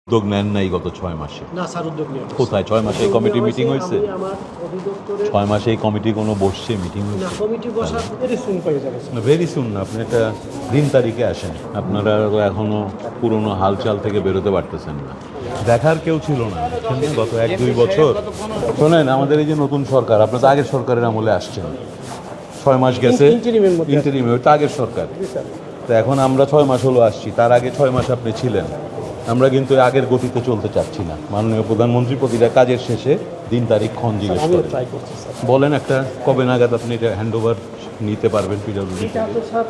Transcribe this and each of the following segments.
উদ্যোগ নেন নাই গত 6 মাসে? না স্যার, উদ্যোগ নিয়ে কোথায় 6 মাসে এই কমিটি মিটিং হয়েছে? 6 মাসে এই কমিটি কোনো বসছে, মিটিং হয়েছে? না, কমিটি বসার ভেরি সুন হয়ে যাবে স্যার। ভেরি সুন না, আপনি একটা দিন তারিখে আসেন। আপনারা এখনো পুরনো হালচাল থেকে বেরোতে পারতেছেন না। দেখার কেউ ছিল না গত 1-2 বছর। শোনেন, আমাদের এই যে নতুন সরকার, আপনার তো আগের সরকারের আমলে আসছেন, 6 মাস গেছে ইন্টারিমে, ওই তো আগের সরকার। তো এখন আমরা 6 মাস হলো আসছি, তার আগে 6 মাস আপনি ছিলেন। আমরা কিন্তু আগের গতিতে চলতে চাচ্ছি না। মাননীয় প্রধানমন্ত্রী প্রতিটা কাজের শেষে দিন তারিখ ক্ষণ জিজ্ঞেস করেন। বলেন একটা কবে নাগাদ আপনি এটা হ্যান্ড ওভার নিতে পারবেন পিডব্লিউডি? স্যার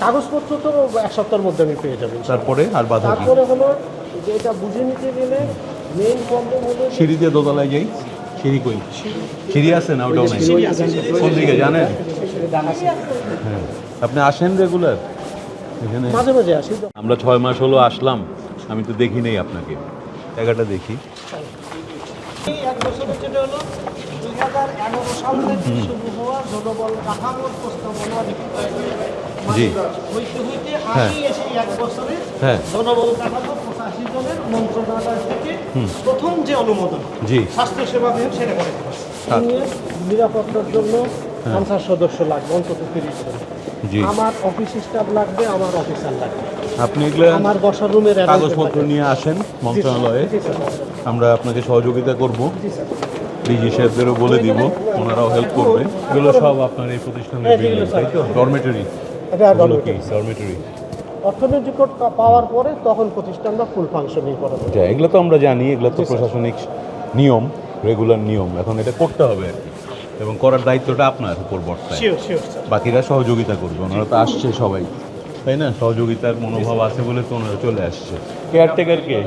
কাগজপত্র তো 1 সপ্তাহের মধ্যে আমি পেয়ে যাবেন। তারপরে আর বাধা কি? তারপরে হলো যে এটা বুঝে নিতে গেলে মেইন প্রবলেম হলো সিঁড়ি দিয়ে দোতলায় যাই। সিঁড়ি কই? সিঁড়ি আছে না? ওটাও নেই। কোন দিকে জানেন? হ্যাঁ, আপনি আসেন রেগুলার এখানে? মাঝে মাঝে আসি। আমরা 6 মাস হলো আসলাম, আমি তো দেখি নেই আপনাকে। জায়গাটা দেখি। এই 1 বছরের যেটা হলো 2011 সাল থেকে শুরু হওয়া জনবল কাঠামোর প্রস্তাবনা জি। হইতে হইতে হ্যাঁ। আমি এসে 1 বছরে হ্যাঁ। জনবল কাঠামো 85 জনের মন্ত্রণালয় থেকে প্রথম যে অনুমোদন জি। স্বাস্থ্যসেবা বিভাগ সেটা করে নিরাপত্তার জন্য 50 সদস্য লাগবে, অন্তত 30 জন। জি। আমার অফিস স্টাফ লাগবে, আমার অফিসার লাগবে। আপনি এগুলো আমার বসার রুমের কাগজপত্র নিয়ে আসেন মন্ত্রণালয়ে, আমরা আপনাকে সহযোগিতা করব। ডিজি সাহেবদেরও বলে দিব, ওনারাও হেল্প করবে। এগুলো সব আপনার এই প্রতিষ্ঠানের বিল্ডিং, তাই তো? ডরমেটরি? ডরমেটরি। অর্থনৈতিক কোড পাওয়ার পরে তখন প্রতিষ্ঠানটা ফুল ফাংশনিং করা হবে। এগুলো তো আমরা জানি, এগুলো তো প্রশাসনিক নিয়ম, রেগুলার নিয়ম। এখন এটা করতে হবে আর কি, এবং করার দায়িত্বটা আপনার উপর বর্তায়। বাকিরা সহযোগিতা করবে, ওনারা তো আসছে সবাই, তাই না? সহযোগিতার মনোভাব আছে বলে তো ওনারা চলে আসছে। কেয়ারটেকার কে?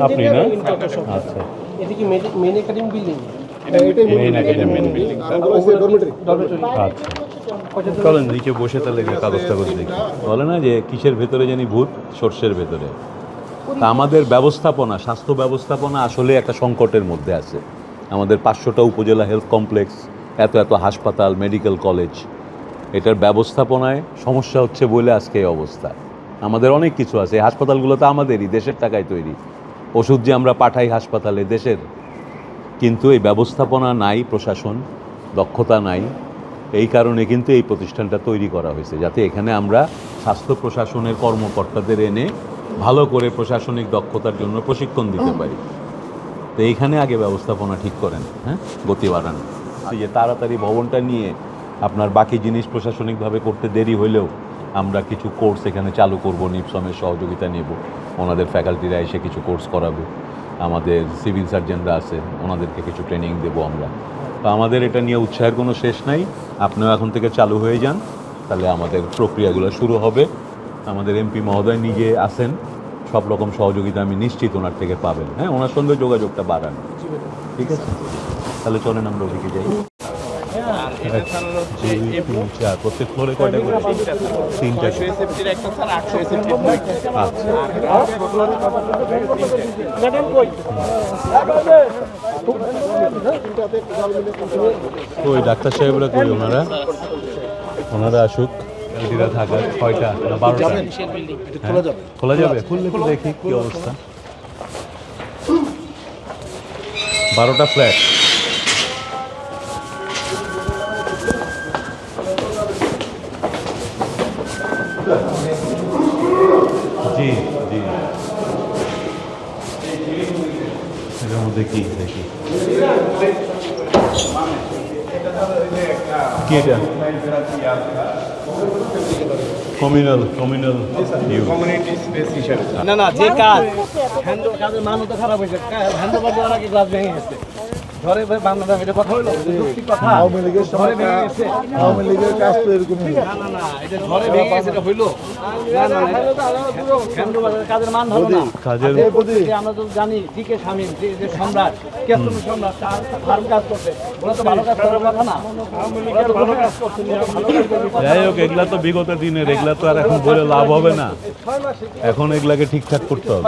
আপনি না? আচ্ছা, এটা কি main academy building? Main academy building. আচ্ছা, চলেন নিচে বসে তাহলে কাগজ টাগজ দেখি। বলে না যে কিসের ভেতরে জানি ভূত, সর্ষের ভেতরে। তা আমাদের ব্যবস্থাপনা, স্বাস্থ্য ব্যবস্থাপনা আসলে একটা সংকটের মধ্যে আছে। আমাদের 500টা উপজেলা হেলথ কমপ্লেক্স, এত হাসপাতাল, মেডিকেল কলেজ, এটার ব্যবস্থাপনায় সমস্যা হচ্ছে বলে আজকে এই অবস্থা। আমাদের অনেক কিছু আছে, এই হাসপাতালগুলো তো আমাদেরই, দেশের টাকায় তৈরি। ওষুধ যে আমরা পাঠাই হাসপাতালে দেশের, কিন্তু এই ব্যবস্থাপনা নাই, প্রশাসন দক্ষতা নাই। এই কারণে কিন্তু এই প্রতিষ্ঠানটা তৈরি করা হয়েছে, যাতে এখানে আমরা স্বাস্থ্য প্রশাসনের কর্মকর্তাদের এনে ভালো করে প্রশাসনিক দক্ষতার জন্য প্রশিক্ষণ দিতে পারি। তো এইখানে আগে ব্যবস্থাপনা ঠিক করেন, হ্যাঁ, গতি বাড়ান। এই যে তাড়াতাড়ি ভবনটা নিয়ে আপনার বাকি জিনিস প্রশাসনিকভাবে করতে দেরি হলেও আমরা কিছু কোর্স এখানে চালু করব, নিপসমের সহযোগিতা নেব, ওনাদের ফ্যাকাল্টিরা এসে কিছু কোর্স করাবে। আমাদের সিভিল সার্জনরা আছে, ওনাদেরকে কিছু ট্রেনিং দেবো আমরা। তো আমাদের এটা নিয়ে উৎসাহের কোনো শেষ নাই। আপনিও এখন থেকে চালু হয়ে যান, তাহলে আমাদের প্রক্রিয়াগুলো শুরু হবে। আমাদের এমপি মহোদয় নিজে আসেন, সব রকম সহযোগিতা আমি নিশ্চিত ওনার থেকে পাবেন। হ্যাঁ, ওনার সঙ্গে যোগাযোগটা বাড়ান, ঠিক আছে? তাহলে চলেন আমরা ওদিকে যাই। প্রত্যেক ফ্লোরে কয়টা করে? 3টা। ওই ডাক্তার সাহেবরা কই? ওনারা আসুক, এটিরা থাকার। 6টা না 12টা? খোলা যাবে? খুললে তো দেখি কি অবস্থা। 12টা ফ্ল্যাট। জি জি, এটার মধ্যে কি দেখি? কি এটা? কমিউনাল না যে কাজ কাজের মান তো খারাপ হয়েছে, হ্যান্ড ওভার দেওয়ার আগে গ্লাস ভেঙে গেছে। ঘরে বাংলাদেশ এটা কথা হলো, কথা আওয়ামী লীগের সময় আওয়ামী লীগের কাজ তো এরকম না এটা ঘরে ভেঙে গেছে, এটা হইলো না হ্যান্ড ওভারের কাজের মান ভালো না। আমরা তো জানি দিকে স্বামী যে সম্রাট, কেতন সম্রাট, তার ভালো কাজ করছে, ওরা তো ভালো কাজ করার কথা না। যাই হোক, এগুলা তো বিগত দিনের, এগুলা তো আর এখন বলে লাভ হবে না। এখন এগুলাকে ঠিকঠাক করতে হবে।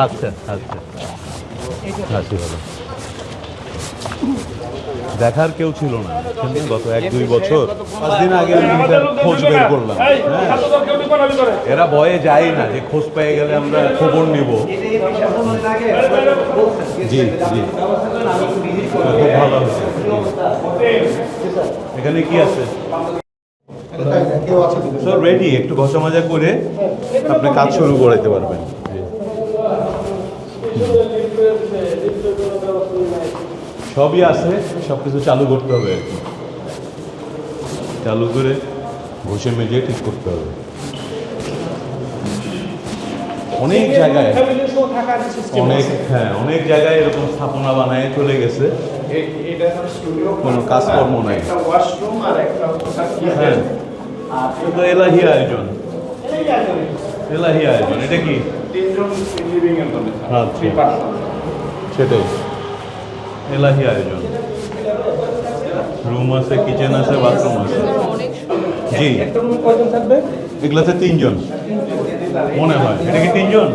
আচ্ছা আচ্ছা, আচ্ছা ভালো। দেখার কেউ ছিল না বুঝছেন? গত 1-2 বছর 5 দিন আগে আমি এটার খোঁজ বের করলাম। হ্যাঁ, এরা ভয়ে যায় না যে খোঁজ পেয়ে গেলে আমরা খবর নিব। জি জি, খুব ভালো হয়েছে। এখানে কি আছে স্যার? রেডি, একটু ঘষা মাজা করে আপনি কাজ শুরু করাইতে পারবেন। সবই আছে, সব কিছু চালু করতে হবে আর কি। চালু করে ঘষে মেজে ঠিক করতে হবে। অনেক জায়গায় অনেক জায়গায় এরকম স্থাপনা বানায় চলে গেছে, কোনো কাজকর্ম নাই। হ্যাঁ, কিন্তু এলাহি আয়োজন, এলাহি আয়োজন। এটা কি? আচ্ছা, সেটাই এলাহি আয়োজন। রুম আছে, কিচেন আছে, বাথরুম আছে। জি, এগুলাতে 3 জন মনে হয়। এটা কি 3 জন?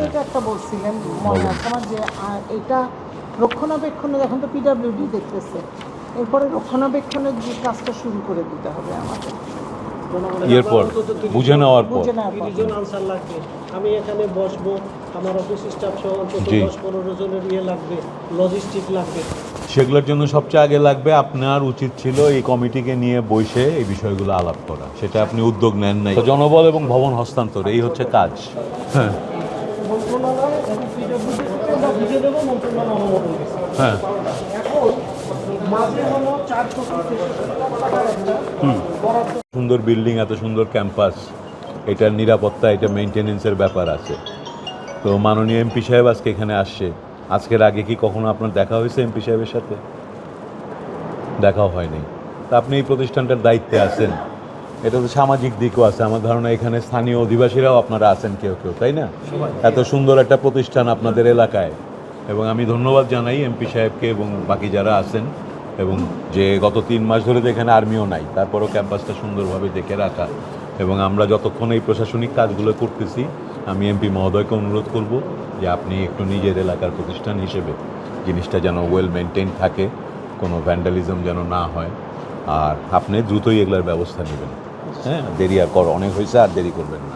এটা একটা বলছিলেন মনে আছে আমার যে এটা রক্ষণাবেক্ষণের, এখন তো পিডব্লিউডি দেখতেছে, এরপরে রক্ষণাবেক্ষণের যে কাজটা শুরু করে দিতে হবে আমাদের। এরপর বুঝে নেওয়ার পর বুঝে নেওয়ার পর। 30 জন আনসার লাগবে, আমি এখানে বসবো, আমার অফিস স্টাফ সহ অন্তত জি। 10-15 জনের ইয়ে লাগবে, লজিস্টিক লাগবে। সেগুলোর জন্য সবচেয়ে আগে লাগবে, আপনার উচিত ছিল এই কমিটিকে নিয়ে বসে এই বিষয়গুলো আলাপ করা। সেটা আপনি উদ্যোগ নেন নাই। তো জনবল এবং ভবন হস্তান্তর, এই হচ্ছে কাজ। হ্যাঁ মন্ত্রণালয় এবং পিডব্লিউডি আমরা বুঝে দেবো, মন্ত্রণালয় অনুমোদন দিচ্ছে। হ্যাঁ, এখন মাঝে হলো 4 কোটি বরাদ্দ। সুন্দর বিল্ডিং, এত সুন্দর ক্যাম্পাস, এটার নিরাপত্তা, এটা মেনটেনেন্সের ব্যাপার আছে। তো মাননীয় এমপি সাহেব আজকে এখানে আসছে। আজকের আগে কি কখনো আপনার দেখা হয়েছে এমপি সাহেবের সাথে? দেখাও হয়নি। তা আপনি এই প্রতিষ্ঠানটার দায়িত্বে আছেন, এটা তো সামাজিক দিকও আছে। আমার ধারণা এখানে স্থানীয় অধিবাসীরাও আপনারা আছেন কেউ কেউ, তাই না? এত সুন্দর একটা প্রতিষ্ঠান আপনাদের এলাকায়, এবং আমি ধন্যবাদ জানাই এমপি সাহেবকে এবং বাকি যারা আছেন, এবং যে গত 3 মাস ধরে তো এখানে আর্মিও নাই, তারপরও ক্যাম্পাসটা সুন্দরভাবে দেখে রাখা। এবং আমরা যতক্ষণ এই প্রশাসনিক কাজগুলো করতেছি, আমি এমপি মহোদয়কে অনুরোধ করব যে আপনি একটু নিজের এলাকার প্রতিষ্ঠান হিসেবে জিনিসটা যেন ওয়েল মেনটেন থাকে, কোনো ভ্যান্ডালিজম যেন না হয়, আর আপনি দ্রুতই এগুলোর ব্যবস্থা নেবেন। হ্যাঁ, দেরি আর অনেক হয়েছে, আর দেরি করবেন না।